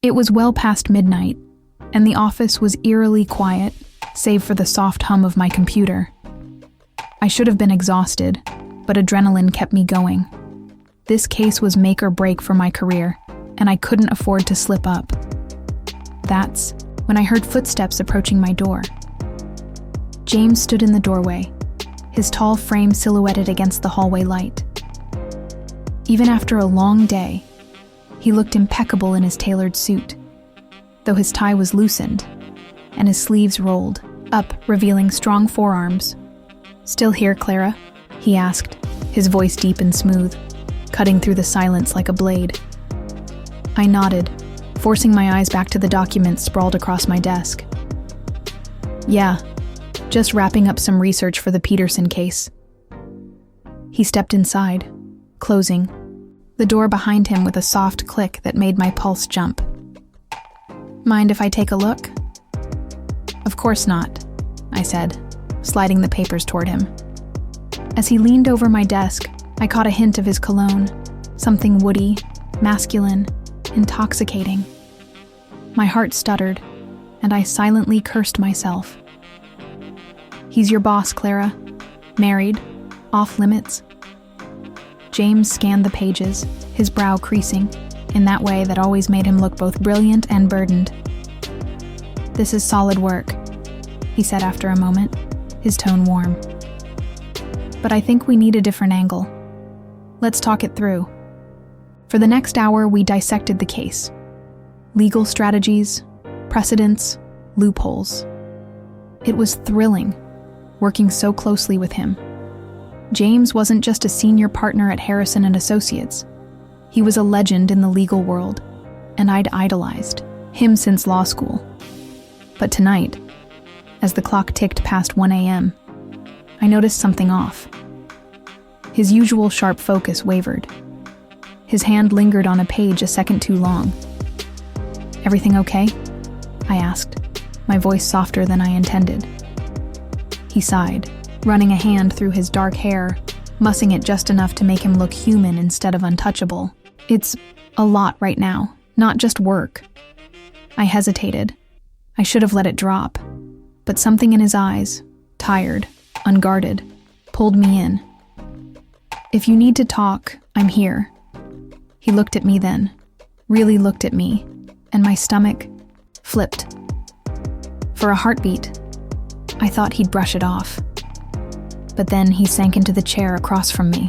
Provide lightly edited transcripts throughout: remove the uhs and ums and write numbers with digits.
It was well past midnight, and the office was eerily quiet, save for the soft hum of my computer. I should have been exhausted, but adrenaline kept me going. This case was make or break for my career, and I couldn't afford to slip up. That's when I heard footsteps approaching my door. James stood in the doorway, his tall frame silhouetted against the hallway light. Even after a long day, he looked impeccable in his tailored suit, though his tie was loosened and his sleeves rolled up, revealing strong forearms. "Still here, Clara?" he asked, his voice deep and smooth, cutting through the silence like a blade. I nodded, forcing my eyes back to the documents sprawled across my desk. "Yeah, just wrapping up some research for the Peterson case." He stepped inside, closing the door behind him with a soft click that made my pulse jump. "Mind if I take a look?" "Of course not," I said, sliding the papers toward him. As he leaned over my desk, I caught a hint of his cologne, something woody, masculine, intoxicating. My heart stuttered, and I silently cursed myself. "He's your boss, Clara. Married, off limits." James scanned the pages, his brow creasing, in that way that always made him look both brilliant and burdened. "This is solid work," he said after a moment, his tone warm. "But I think we need a different angle. Let's talk it through." For the next hour, we dissected the case. Legal strategies, precedents, loopholes. It was thrilling, working so closely with him. James wasn't just a senior partner at Harrison & Associates. He was a legend in the legal world, and I'd idolized him since law school. But tonight, as the clock ticked past 1 a.m., I noticed something off. His usual sharp focus wavered. His hand lingered on a page a second too long. "Everything okay?" I asked, my voice softer than I intended. He sighed, running a hand through his dark hair, mussing it just enough to make him look human instead of untouchable. "It's a lot right now, not just work." I hesitated. I should have let it drop, but something in his eyes, tired, unguarded, pulled me in. "If you need to talk, I'm here." He looked at me then, really looked at me, and my stomach flipped. For a heartbeat, I thought he'd brush it off. But then he sank into the chair across from me,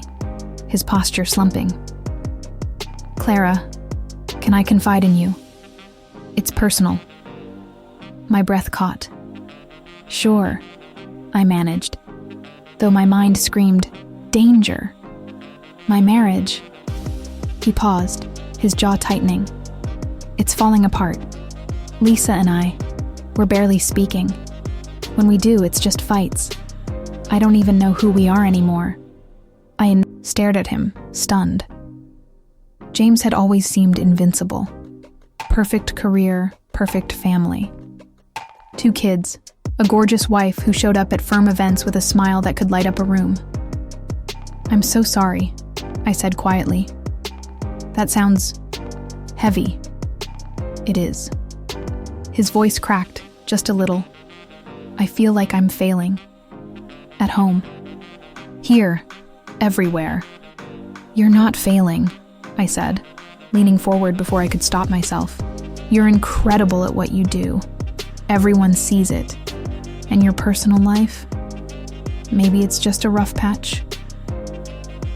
his posture slumping. "Clara, can I confide in you? It's personal." My breath caught. "Sure," I managed, though my mind screamed, "Danger! My marriage." He paused, his jaw tightening. "It's falling apart. Lisa and I, we're barely speaking. When we do, it's just fights. I don't even know who we are anymore." I stared at him, stunned. James had always seemed invincible. Perfect career, perfect family. 2 kids, a gorgeous wife who showed up at firm events with a smile that could light up a room. "I'm so sorry," I said quietly. "That sounds heavy." "It is." His voice cracked, just a little. "I feel like I'm failing. At home. Here. Everywhere." "You're not failing," I said, leaning forward before I could stop myself. "You're incredible at what you do. Everyone sees it. And your personal life? Maybe it's just a rough patch."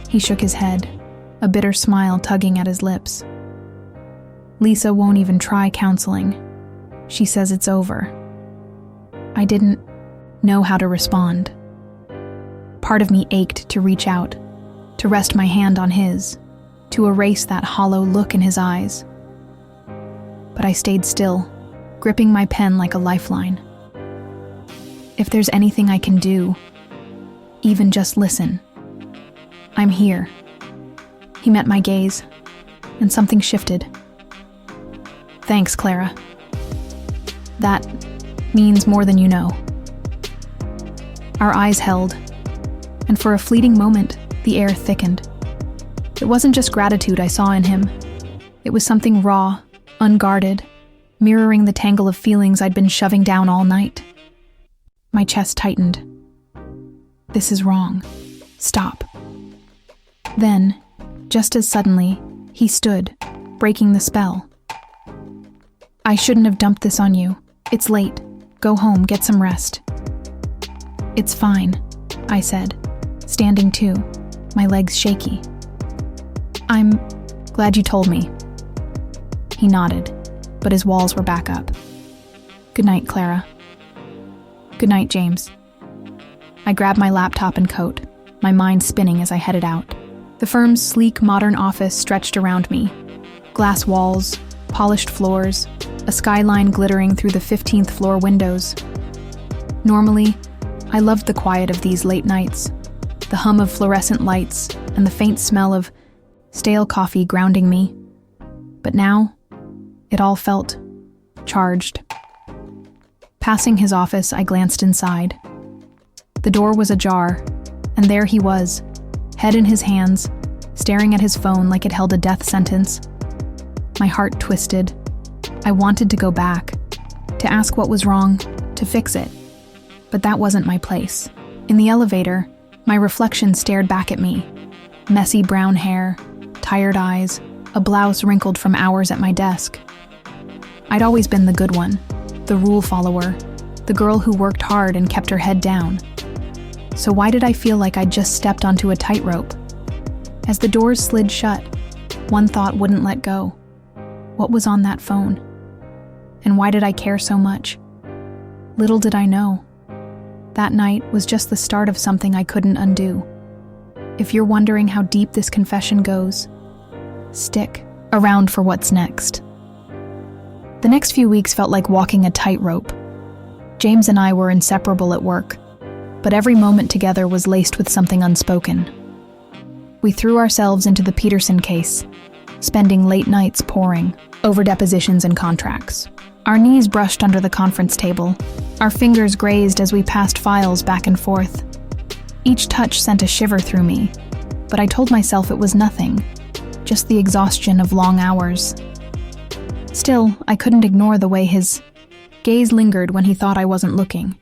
He shook his head, a bitter smile tugging at his lips. "Lisa won't even try counseling. She says it's over." I didn't know how to respond. Part of me ached to reach out, to rest my hand on his, to erase that hollow look in his eyes. But I stayed still, gripping my pen like a lifeline. "If there's anything I can do, even just listen. I'm here." He met my gaze, and something shifted. "Thanks, Clara. That means more than you know." Our eyes held, and for a fleeting moment, the air thickened. It wasn't just gratitude I saw in him. It was something raw, unguarded, mirroring the tangle of feelings I'd been shoving down all night. My chest tightened. This is wrong. Stop. Then, just as suddenly, he stood, breaking the spell. I shouldn't have dumped this on you. It's late. Go home, get some rest. It's fine, I said, standing too, my legs shaky. I'm glad you told me. He nodded, but his walls were back up. Good night, Clara. Good night, James. I grabbed my laptop and coat, my mind spinning as I headed out. The firm's sleek, modern office stretched around me. Glass walls, polished floors, a skyline glittering through the 15th floor windows. Normally, I loved the quiet of these late nights, the hum of fluorescent lights and the faint smell of stale coffee grounding me. But now, it all felt charged. Passing his office, I glanced inside. The door was ajar, and there he was, head in his hands, staring at his phone like it held a death sentence. My heart twisted. I wanted to go back, to ask what was wrong, to fix it. But that wasn't my place. In the elevator, my reflection stared back at me. Messy brown hair, tired eyes, a blouse wrinkled from hours at my desk. I'd always been the good one, the rule follower, the girl who worked hard and kept her head down. So why did I feel like I'd just stepped onto a tightrope? As the doors slid shut, one thought wouldn't let go. What was on that phone? And why did I care so much? Little did I know. That night was just the start of something I couldn't undo. If you're wondering how deep this confession goes, stick around for what's next. The next few weeks felt like walking a tightrope. James and I were inseparable at work, but every moment together was laced with something unspoken. We threw ourselves into the Peterson case, spending late nights poring over depositions and contracts. Our knees brushed under the conference table, our fingers grazed as we passed files back and forth. Each touch sent a shiver through me, but I told myself it was nothing, just the exhaustion of long hours. Still, I couldn't ignore the way his gaze lingered when he thought I wasn't looking,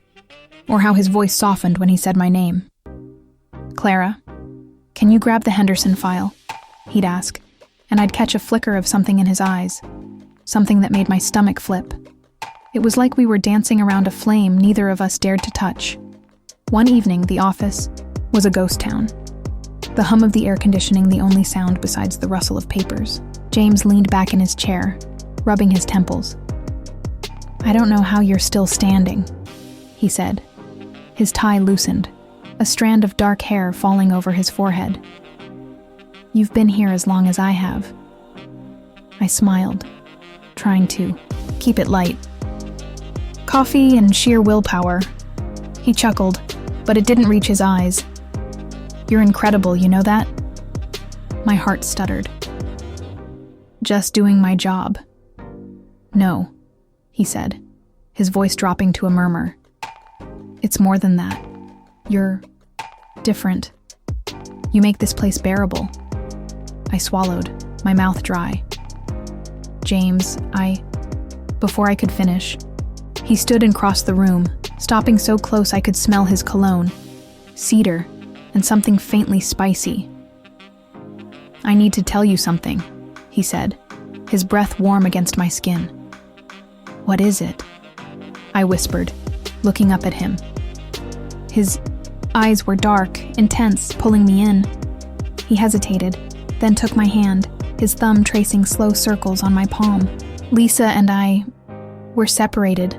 or how his voice softened when he said my name. Clara, can you grab the Henderson file? He'd ask, and I'd catch a flicker of something in his eyes, something that made my stomach flip. It was like we were dancing around a flame neither of us dared to touch. One evening, the office was a ghost town. The hum of the air conditioning the only sound besides the rustle of papers. James leaned back in his chair, rubbing his temples. I don't know how you're still standing, he said. His tie loosened, a strand of dark hair falling over his forehead. You've been here as long as I have. I smiled, trying to keep it light. Coffee and sheer willpower. He chuckled, but it didn't reach his eyes. You're incredible, you know that? My heart stuttered. Just doing my job. No, he said, his voice dropping to a murmur. It's more than that. You're different. You make this place bearable. I swallowed, my mouth dry. James, Before I could finish, he stood and crossed the room, stopping so close I could smell his cologne, cedar, and something faintly spicy. I need to tell you something, he said, his breath warm against my skin. What is it? I whispered, looking up at him. His eyes were dark, intense, pulling me in. He hesitated, then took my hand, his thumb tracing slow circles on my palm. Lisa and I were separated.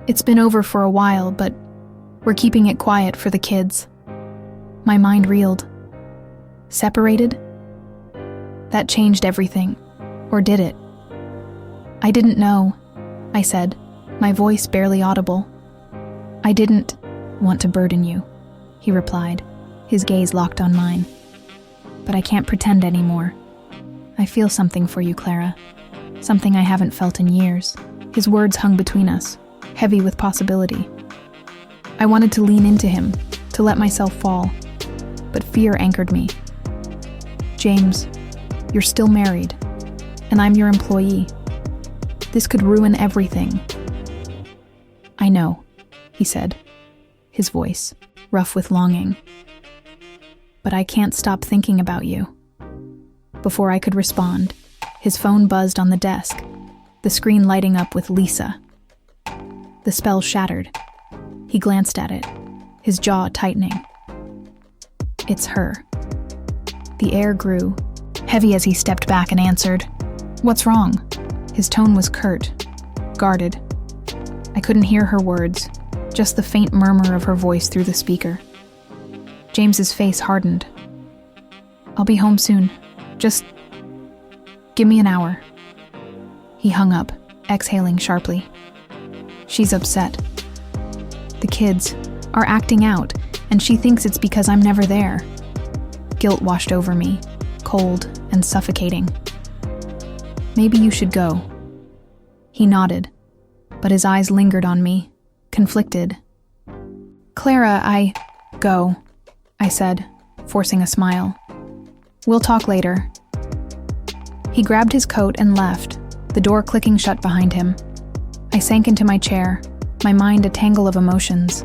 It's been over for a while, but we're keeping it quiet for the kids. My mind reeled. Separated? That changed everything. Or did it? I didn't know, I said, my voice barely audible. I didn't want to burden you, he replied, his gaze locked on mine. But I can't pretend anymore. I feel something for you, Clara. Something I haven't felt in years. His words hung between us, heavy with possibility. I wanted to lean into him, to let myself fall, but fear anchored me. James, you're still married, and I'm your employee. This could ruin everything. I know, he said, his voice rough with longing. But I can't stop thinking about you. Before I could respond, his phone buzzed on the desk, the screen lighting up with Lisa. The spell shattered. He glanced at it, his jaw tightening. It's her. The air grew, heavy as he stepped back and answered, "What's wrong?" His tone was curt, guarded. I couldn't hear her words, just the faint murmur of her voice through the speaker. James's face hardened. "I'll be home soon. Just give me an hour." He hung up, exhaling sharply. She's upset. The kids are acting out, and she thinks it's because I'm never there. Guilt washed over me, cold and suffocating. "Maybe you should go." He nodded, but his eyes lingered on me, conflicted. "Clara, Go," I said, forcing a smile. "We'll talk later." He grabbed his coat and left, the door clicking shut behind him. I sank into my chair, my mind a tangle of emotions.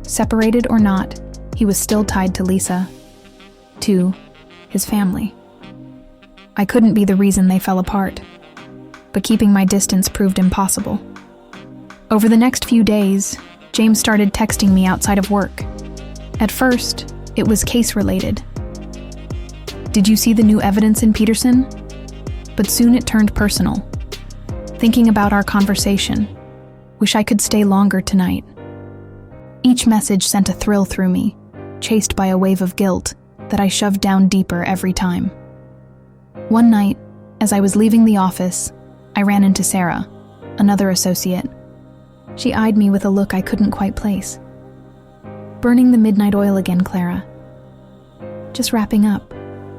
Separated or not, he was still tied to Lisa, to his family. I couldn't be the reason they fell apart, but keeping my distance proved impossible. Over the next few days, James started texting me outside of work. At first, it was case-related. "Did you see the new evidence in Peterson?" But soon it turned personal. "Thinking about our conversation. Wish I could stay longer tonight." Each message sent a thrill through me, chased by a wave of guilt that I shoved down deeper every time. One night, as I was leaving the office, I ran into Sarah, another associate. She eyed me with a look I couldn't quite place. "Burning the midnight oil again, Clara." "Just wrapping up,"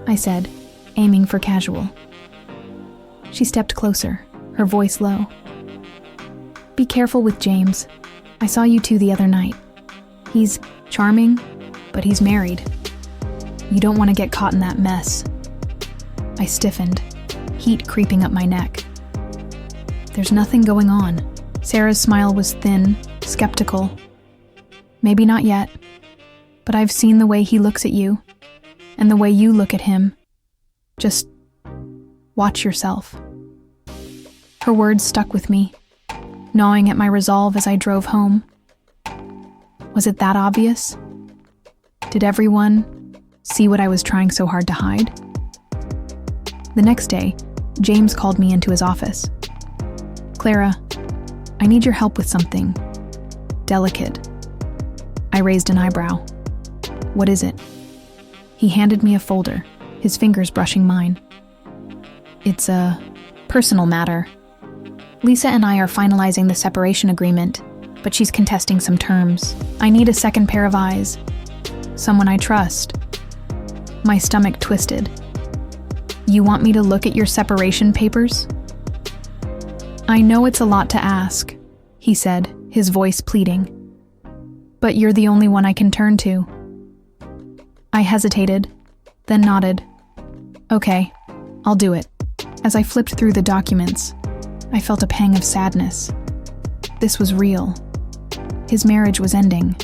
I said, aiming for casual. She stepped closer, her voice low. "Be careful with James. I saw you two the other night. He's charming, but he's married. You don't want to get caught in that mess." I stiffened, heat creeping up my neck. "There's nothing going on." Sarah's smile was thin, skeptical. "Maybe not yet, but I've seen the way he looks at you, and the way you look at him. Just watch yourself." Her words stuck with me, gnawing at my resolve as I drove home. Was it that obvious? Did everyone see what I was trying so hard to hide? The next day, James called me into his office. "Clara, I need your help with something delicate." I raised an eyebrow. "What is it?" He handed me a folder, his fingers brushing mine. "It's a personal matter. Lisa and I are finalizing the separation agreement, but she's contesting some terms. I need a second pair of eyes. Someone I trust." My stomach twisted. "You want me to look at your separation papers?" "I know it's a lot to ask," he said, his voice pleading. "But you're the only one I can turn to." I hesitated, then nodded. "Okay, I'll do it." As I flipped through the documents, I felt a pang of sadness. This was real. His marriage was ending.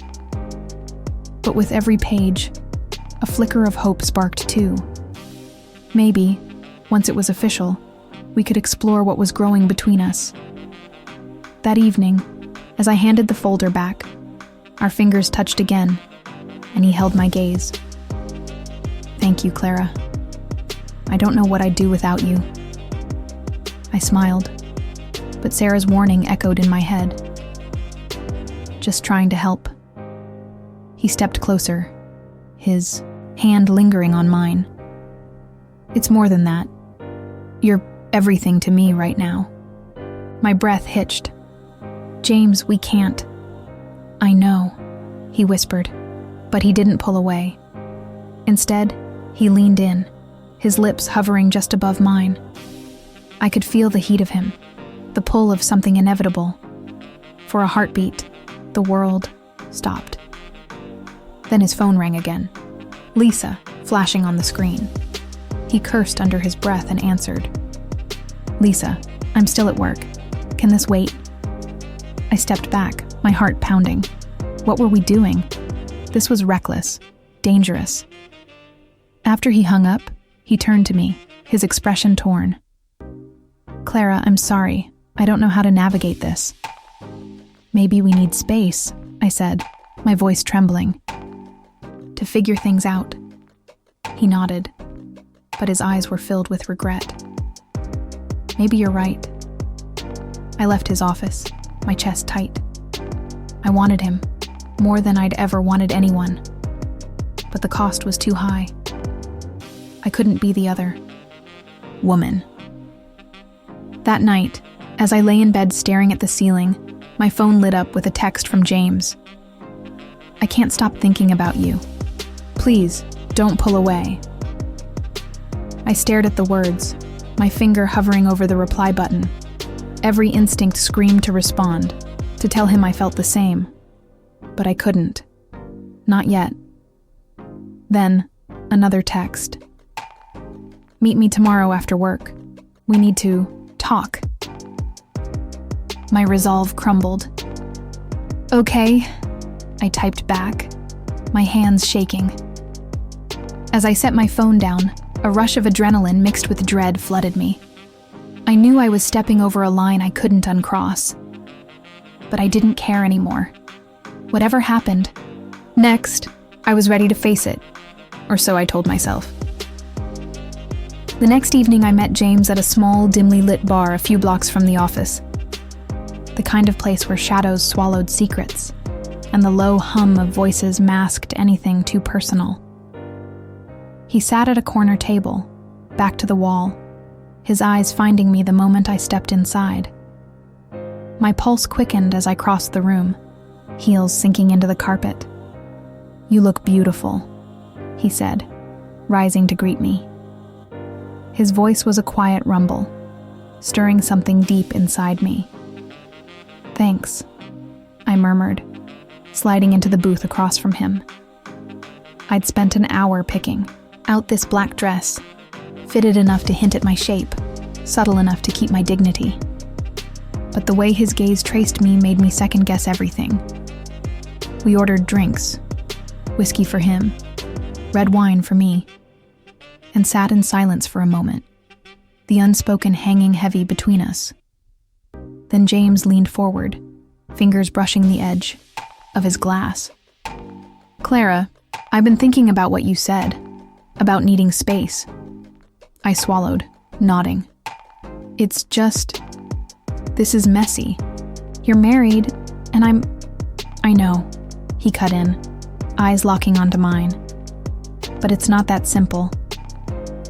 But with every page, a flicker of hope sparked too. Maybe, once it was official, we could explore what was growing between us. That evening, as I handed the folder back, our fingers touched again, and he held my gaze. "Thank you, Clara. I don't know what I'd do without you." I smiled, but Sarah's warning echoed in my head. "Just trying to help." He stepped closer, his hand lingering on mine. "It's more than that. You're everything to me right now." My breath hitched. "James, we can't." "I know," he whispered, but he didn't pull away. Instead, he leaned in, his lips hovering just above mine. I could feel the heat of him, the pull of something inevitable. For a heartbeat, the world stopped. Then his phone rang again. Lisa, flashing on the screen. He cursed under his breath and answered. "Lisa, I'm still at work. Can this wait? I stepped back, my heart pounding. What were we doing? This was reckless, dangerous. After he hung up, he turned to me, his expression torn. Clara, I'm sorry. I don't know how to navigate this. Maybe we need space, I said, my voice trembling. To figure things out. He nodded, but his eyes were filled with regret. Maybe you're right. I left his office, my chest tight. I wanted him, more than I'd ever wanted anyone. But the cost was too high. I couldn't be the other woman. That night, as I lay in bed staring at the ceiling, my phone lit up with a text from James. I can't stop thinking about you. Please, don't pull away. I stared at the words, my finger hovering over the reply button. Every instinct screamed to respond, to tell him I felt the same. But I couldn't. Not yet. Then, another text. Meet me tomorrow after work. We need to talk. My resolve crumbled. Okay, I typed back, my hands shaking. As I set my phone down, a rush of adrenaline mixed with dread flooded me. I knew I was stepping over a line I couldn't uncross. But I didn't care anymore. Whatever happened, next, I was ready to face it. Or so I told myself. The next evening I met James at a small, dimly lit bar a few blocks from the office. The kind of place where shadows swallowed secrets, and the low hum of voices masked anything too personal. He sat at a corner table, back to the wall, his eyes finding me the moment I stepped inside. My pulse quickened as I crossed the room, heels sinking into the carpet. You look beautiful, he said, rising to greet me. His voice was a quiet rumble, stirring something deep inside me. Thanks, I murmured, sliding into the booth across from him. I'd spent an hour picking out this black dress, fitted enough to hint at my shape, subtle enough to keep my dignity. But the way his gaze traced me made me second-guess everything. We ordered drinks, whiskey for him, red wine for me, and sat in silence for a moment, the unspoken hanging heavy between us. Then James leaned forward, fingers brushing the edge of his glass. Clara, I've been thinking about what you said, about needing space. I swallowed, nodding. It's just, this is messy. You're married, and I know, he cut in, eyes locking onto mine. But it's not that simple.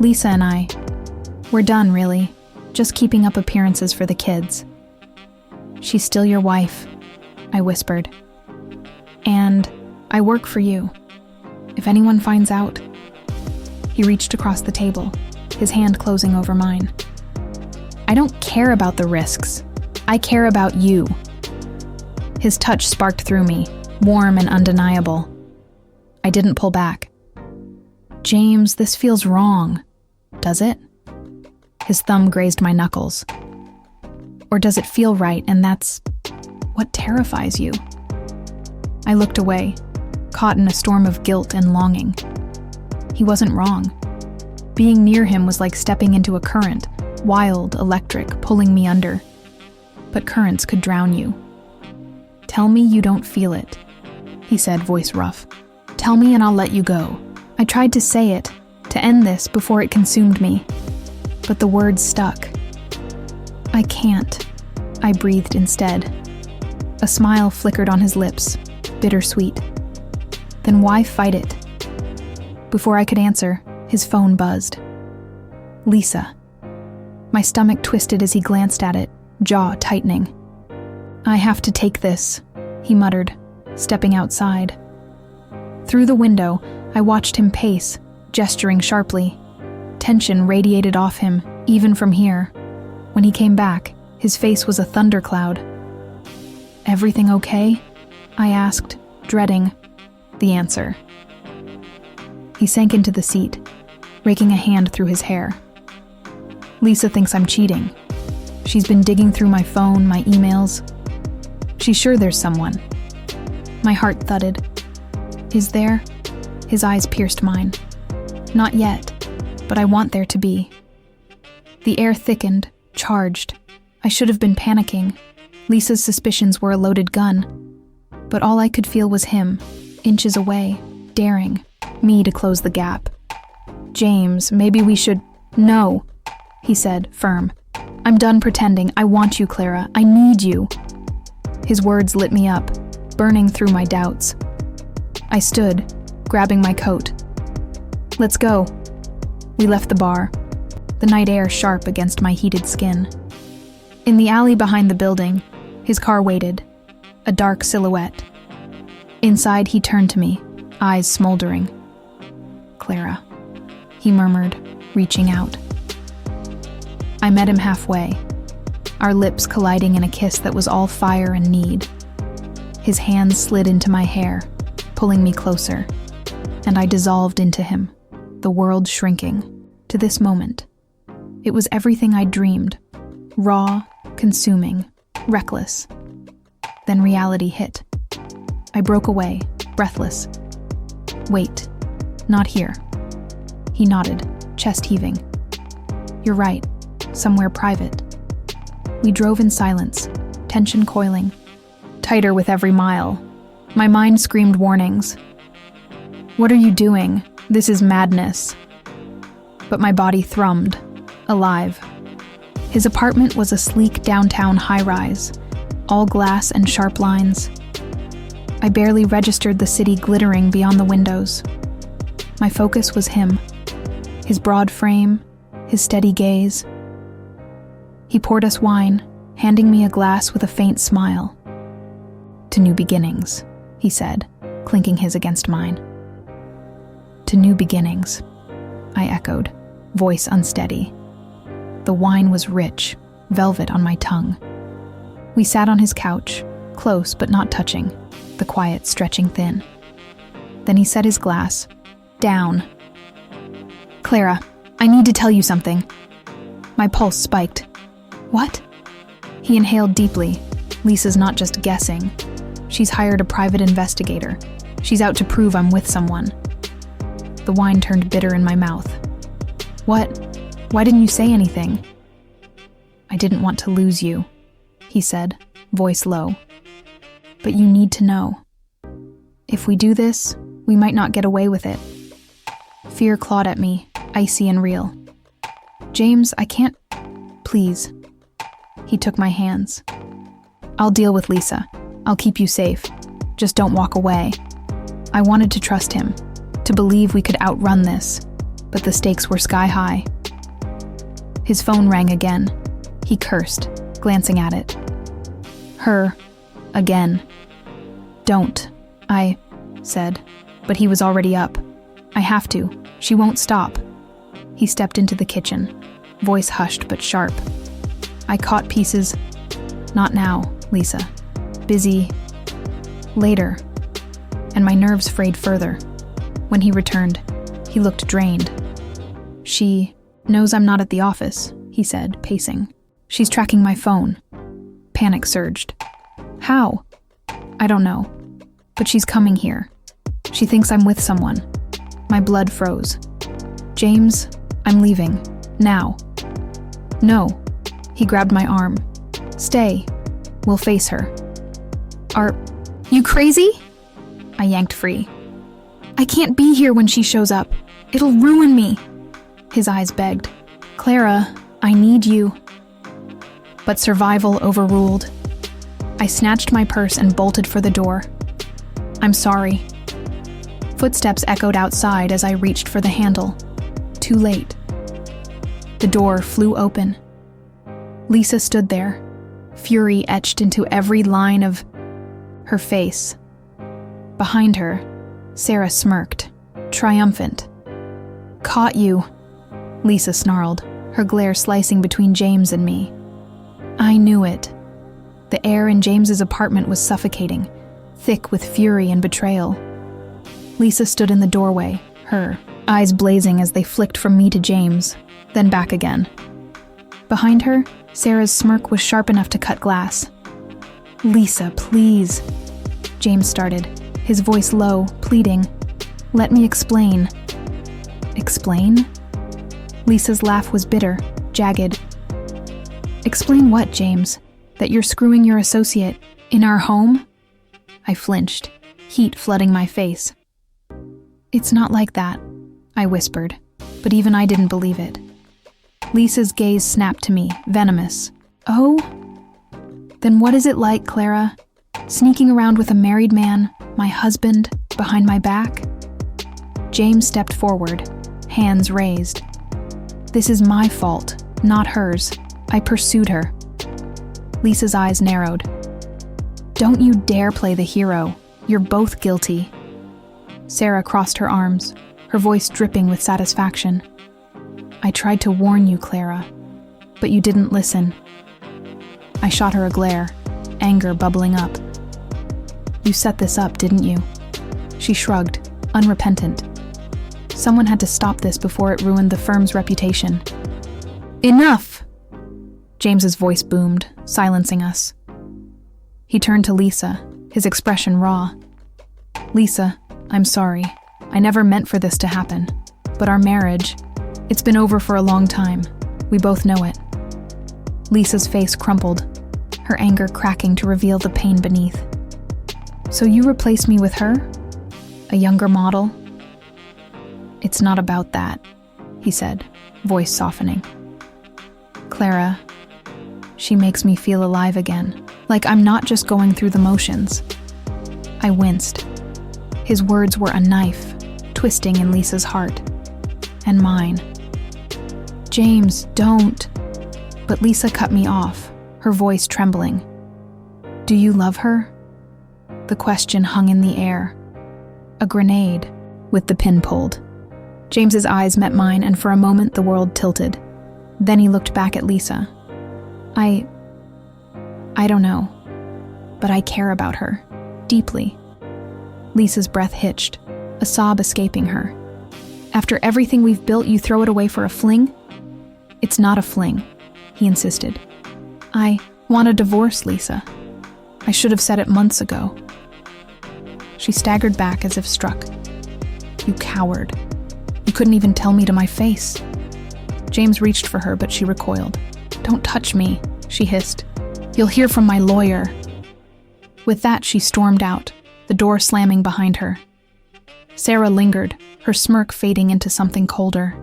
Lisa and I, we're done really, just keeping up appearances for the kids. She's still your wife, I whispered. And I work for you. If anyone finds out. He reached across the table, his hand closing over mine. I don't care about the risks. I care about you. His touch sparked through me, warm and undeniable. I didn't pull back. James, this feels wrong. Does it? His thumb grazed my knuckles. Or does it feel right, and that's what terrifies you? I looked away, caught in a storm of guilt and longing. He wasn't wrong. Being near him was like stepping into a current, wild, electric, pulling me under. But currents could drown you. Tell me you don't feel it, he said, voice rough. Tell me and I'll let you go. I tried to say it, to end this before it consumed me. But the words stuck. I can't, I breathed instead. A smile flickered on his lips, bittersweet. Then why fight it? Before I could answer, his phone buzzed. Lisa. My stomach twisted as he glanced at it, jaw tightening. I have to take this, he muttered, stepping outside. Through the window, I watched him pace, gesturing sharply. Tension radiated off him, even from here. When he came back, his face was a thundercloud. Everything okay? I asked, dreading the answer. He sank into the seat, raking a hand through his hair. Lisa thinks I'm cheating. She's been digging through my phone, my emails. She's sure there's someone. My heart thudded. Is there? His eyes pierced mine. Not yet, but I want there to be. The air thickened, charged. I should have been panicking. Lisa's suspicions were a loaded gun. But all I could feel was him, inches away, daring me to close the gap. James, maybe we should... No, he said, firm. I'm done pretending. I want you, Clara. I need you. His words lit me up, burning through my doubts. I stood, grabbing my coat. Let's go. We left the bar, the night air sharp against my heated skin. In the alley behind the building, his car waited, a dark silhouette. Inside, he turned to me, eyes smoldering. Clara, he murmured, reaching out. I met him halfway, our lips colliding in a kiss that was all fire and need. His hands slid into my hair, pulling me closer, and I dissolved into him, the world shrinking, to this moment. It was everything I dreamed, raw, consuming, reckless. Then reality hit. I broke away, breathless. Wait, not here. He nodded, chest heaving. You're right, somewhere private. We drove in silence, tension coiling, tighter with every mile. My mind screamed warnings. What are you doing? This is madness. But my body thrummed, alive. His apartment was a sleek downtown high-rise, all glass and sharp lines. I barely registered the city glittering beyond the windows. My focus was him, his broad frame, his steady gaze. He poured us wine, handing me a glass with a faint smile. To new beginnings, he said, clinking his against mine. To new beginnings, I echoed, voice unsteady. The wine was rich, velvet on my tongue. We sat on his couch, close but not touching, the quiet stretching thin. Then he set his glass down. Clara, I need to tell you something. My pulse spiked. What? He inhaled deeply. Lisa's not just guessing. She's hired a private investigator. She's out to prove I'm with someone. The wine turned bitter in my mouth. What? Why didn't you say anything? I didn't want to lose you, he said, voice low. But you need to know. If we do this, we might not get away with it. Fear clawed at me, icy and real. James, I can't... Please. He took my hands. I'll deal with Lisa. I'll keep you safe. Just don't walk away. I wanted to trust him, to believe we could outrun this, but the stakes were sky high. His phone rang again. He cursed, glancing at it. Her, again. Don't, I said, but he was already up. I have to. She won't stop. He stepped into the kitchen, voice hushed but sharp. I caught pieces. Not now, Lisa. Busy. Later. And my nerves frayed further. When he returned, he looked drained. She knows I'm not at the office, he said, pacing. She's tracking my phone. Panic surged. How? I don't know. But she's coming here. She thinks I'm with someone. My blood froze. James, I'm leaving. Now. No. He grabbed my arm. Stay. We'll face her. Are you crazy? I yanked free. I can't be here when she shows up. It'll ruin me. His eyes begged. Clara, I need you. But survival overruled. I snatched my purse and bolted for the door. I'm sorry. Footsteps echoed outside as I reached for the handle. Too late. The door flew open. Lisa stood there, fury etched into every line of her face. Behind her, Sarah smirked, triumphant. Caught you, Lisa snarled, her glare slicing between James and me. I knew it. The air in James's apartment was suffocating, thick with fury and betrayal. Lisa stood in the doorway, her eyes blazing as they flicked from me to James, then back again. Behind her, Sarah's smirk was sharp enough to cut glass. "Lisa, please," James started, his voice low, pleading. "Let me explain." "Explain?" Lisa's laugh was bitter, jagged. "Explain what, James? That you're screwing your associate in our home?" I flinched, heat flooding my face. "It's not like that," I whispered, but even I didn't believe it. Lisa's gaze snapped to me, venomous. "Oh? Then what is it like, Clara? Sneaking around with a married man, my husband, behind my back?" James stepped forward, hands raised. "This is my fault, not hers. I pursued her." Lisa's eyes narrowed. "Don't you dare play the hero. You're both guilty." Sarah crossed her arms, her voice dripping with satisfaction. "I tried to warn you, Clara, but you didn't listen." I shot her a glare, anger bubbling up. "You set this up, didn't you?" She shrugged, unrepentant. Someone had to stop this before it ruined the firm's reputation. "Enough!" James's voice boomed, silencing us. He turned to Lisa, his expression raw. "Lisa, I'm sorry. I never meant for this to happen. But our marriage, it's been over for a long time. We both know it." Lisa's face crumpled, her anger cracking to reveal the pain beneath. "So you replaced me with her? A younger model?" "It's not about that," he said, voice softening. "Clara, she makes me feel alive again, like I'm not just going through the motions." I winced. His words were a knife, twisting in Lisa's heart. And mine. "James, don't." But Lisa cut me off, her voice trembling. "Do you love her?" The question hung in the air. A grenade, with the pin pulled. James's eyes met mine, and for a moment the world tilted. Then he looked back at Lisa. I don't know, but I care about her, deeply." Lisa's breath hitched, a sob escaping her. "After everything we've built, you throw it away for a fling?" "It's not a fling," he insisted. "I want a divorce, Lisa. I should have said it months ago." She staggered back as if struck. "You coward. You couldn't even tell me to my face." James reached for her, but she recoiled. "Don't touch me," she hissed. "You'll hear from my lawyer." With that, she stormed out, the door slamming behind her. Sarah lingered, her smirk fading into something colder.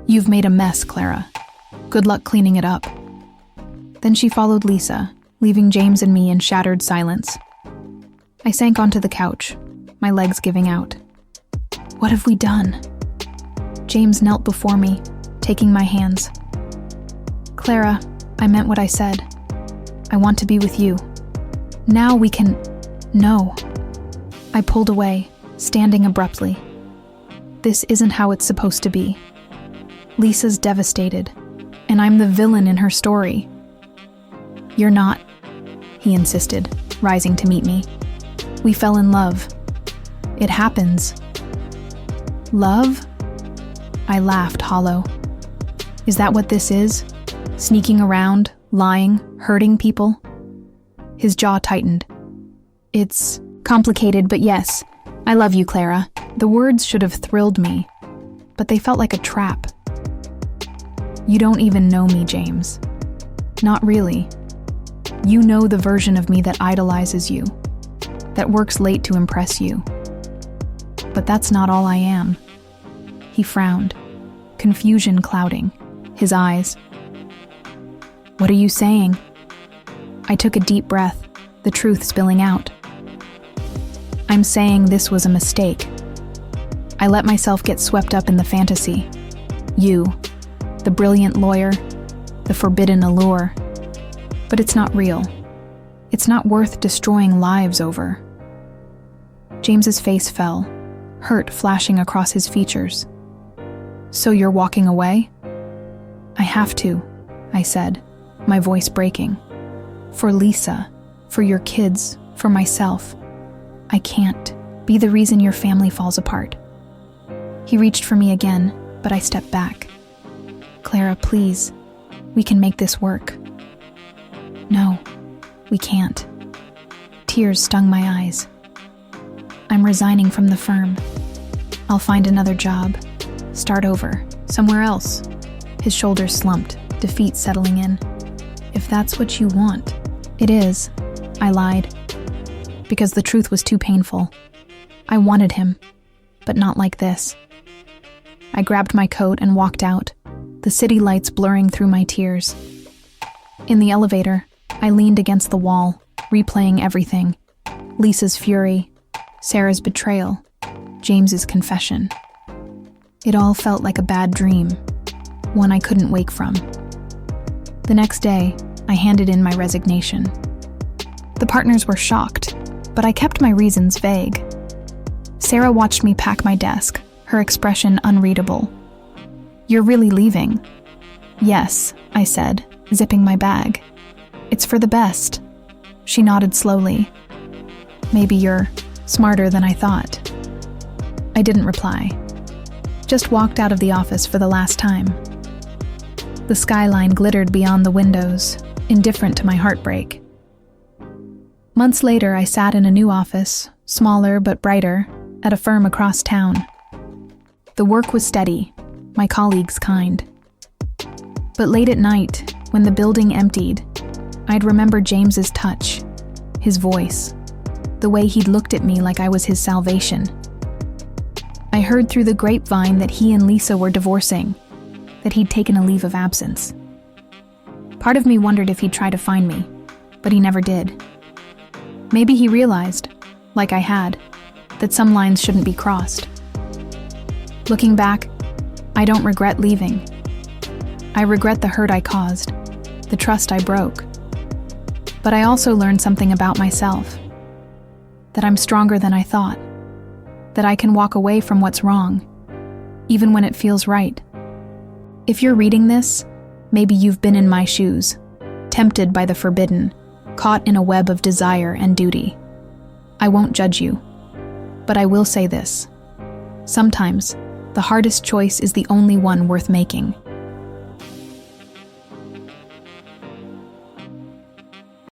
"You've made a mess, Clara. Good luck cleaning it up." Then she followed Lisa, leaving James and me in shattered silence. I sank onto the couch, my legs giving out. What have we done? James knelt before me, taking my hands. "Clara, I meant what I said. I want to be with you. Now we can..." "No." I pulled away, standing abruptly. This isn't how it's supposed to be. Lisa's devastated, and I'm the villain in her story. "You're not," he insisted, rising to meet me. "We fell in love. It happens." "Love?" I laughed hollow. "Is that what this is? Sneaking around, lying, hurting people?" His jaw tightened. "It's complicated, but yes, I love you, Clara." The words should have thrilled me, but they felt like a trap. "You don't even know me, James. Not really. You know the version of me that idolizes you, that works late to impress you. But that's not all I am." He frowned, confusion clouding his eyes. "What are you saying?" I took a deep breath, the truth spilling out. "I'm saying this was a mistake. I let myself get swept up in the fantasy. You, the brilliant lawyer, the forbidden allure. But it's not real. It's not worth destroying lives over." James's face fell, hurt flashing across his features. "So you're walking away?" "I have to," I said, my voice breaking. "For Lisa, for your kids, for myself. I can't be the reason your family falls apart." He reached for me again, but I stepped back. "Clara, please. We can make this work." "No, we can't." Tears stung my eyes. "I'm resigning from the firm. I'll find another job. Start over, somewhere else." His shoulders slumped, defeat settling in. "If that's what you want." "It is," I lied, because the truth was too painful. I wanted him, but not like this. I grabbed my coat and walked out, the city lights blurring through my tears. In the elevator, I leaned against the wall, replaying everything. Lisa's fury, Sarah's betrayal, James's confession. It all felt like a bad dream, one I couldn't wake from. The next day, I handed in my resignation. The partners were shocked, but I kept my reasons vague. Sarah watched me pack my desk, her expression unreadable. "You're really leaving?" "Yes," I said, zipping my bag. "It's for the best." She nodded slowly. "Maybe you're smarter than I thought." I didn't reply. Just walked out of the office for the last time. The skyline glittered beyond the windows, indifferent to my heartbreak. Months later, I sat in a new office, smaller but brighter, at a firm across town. The work was steady, my colleagues kind. But late at night, when the building emptied, I'd remember James's touch, his voice, the way he'd looked at me like I was his salvation. I heard through the grapevine that he and Lisa were divorcing, that he'd taken a leave of absence. Part of me wondered if he'd try to find me, but he never did. Maybe he realized, like I had, that some lines shouldn't be crossed. Looking back, I don't regret leaving. I regret the hurt I caused, the trust I broke. But I also learned something about myself, that I'm stronger than I thought, that I can walk away from what's wrong, even when it feels right. If you're reading this, maybe you've been in my shoes, tempted by the forbidden, caught in a web of desire and duty. I won't judge you, but I will say this. Sometimes, the hardest choice is the only one worth making.